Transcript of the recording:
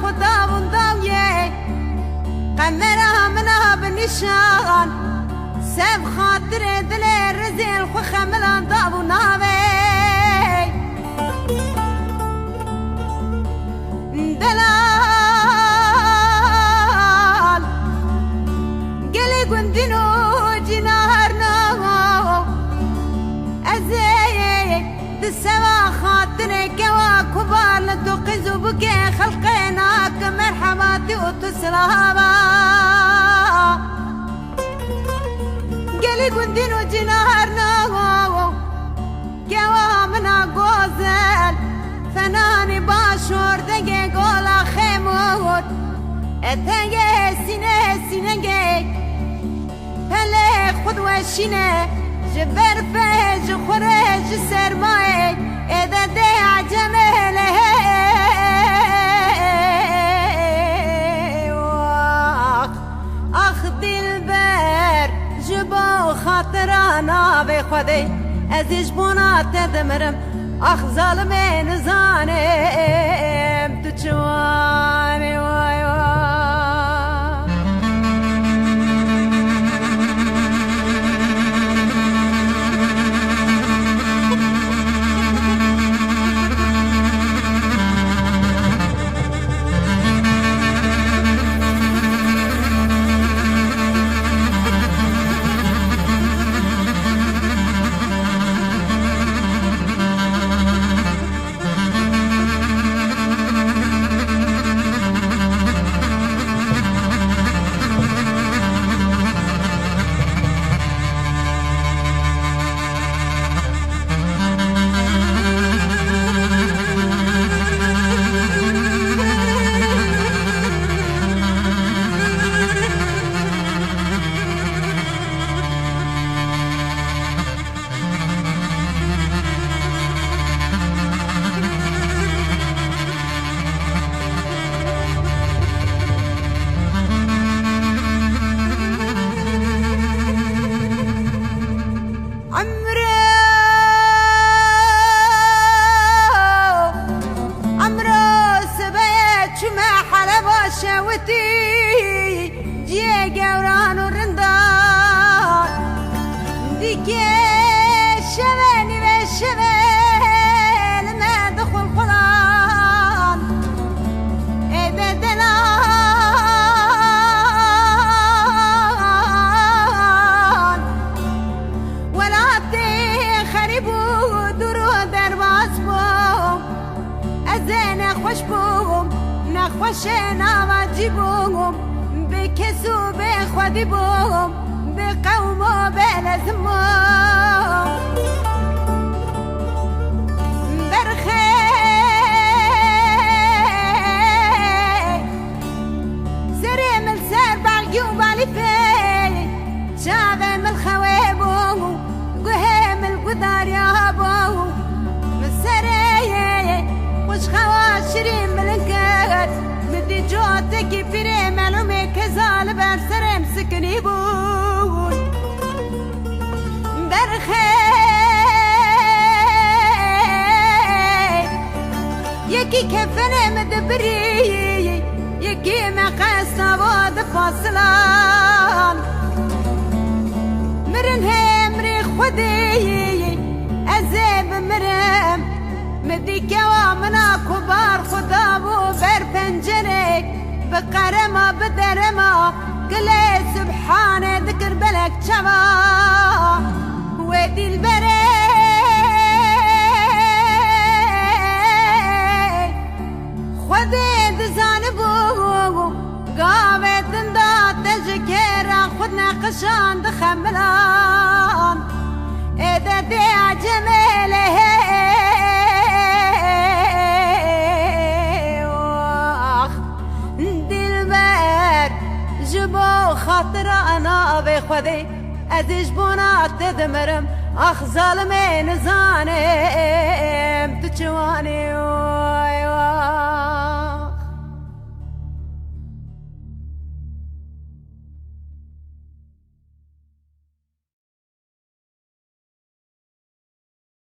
خدا بنداویه قمرها منها بنشان سب خاطر دل رزل خو خملان دابو ناوي دلال قلي قندنو جنارنا أزاي دسوا خاطرك وكبار لتوقزو بكي خلقيناك مرحباتي وتسلابا قلي قندنو جنارنا كوا منا غوزل فناني باشور دقي قولا خيموت اتنقي سينة سينة هلي خد وشينة جبر فيج خرج سرماي اذا دي عجمله اخ دلبر جبو خاطرانا بخدي ازيج بونا تدمرم اخ ظالمين زانم تجواني واي واي شاوتي جي قوران ورندان ديكي شباني بالشبال ما دخل قران اذا دلان ولا عدي خريبو درو درباسبو ازين خوشبو نخوشنا واجبهم بكسو بخودي بهم بقوم بلزمهم برخي سريم السر بالقيوب علي في شاذم الخويبهم قهم القدار يا ابوهم مسري وش خواشري ملكات مدي جوتك بري معلومي كزال برسرم سكني بون برخي يكي كفني مدبري يكي مقاسنا بود فاصلان مرنهم ريخ خدي أزيب مرم مديكا ومنا كبار خدابو بر بنجرك بقرما بدرما قلي سبحان ذكر بلك شما ودي البري خذي دزانبو قامت اندات تجكيرا خذنا قشان دخملان اذا دي عجمله خاطر انا بخذي ازيج بونا تدمرم اخ ظالمين زانم تجواني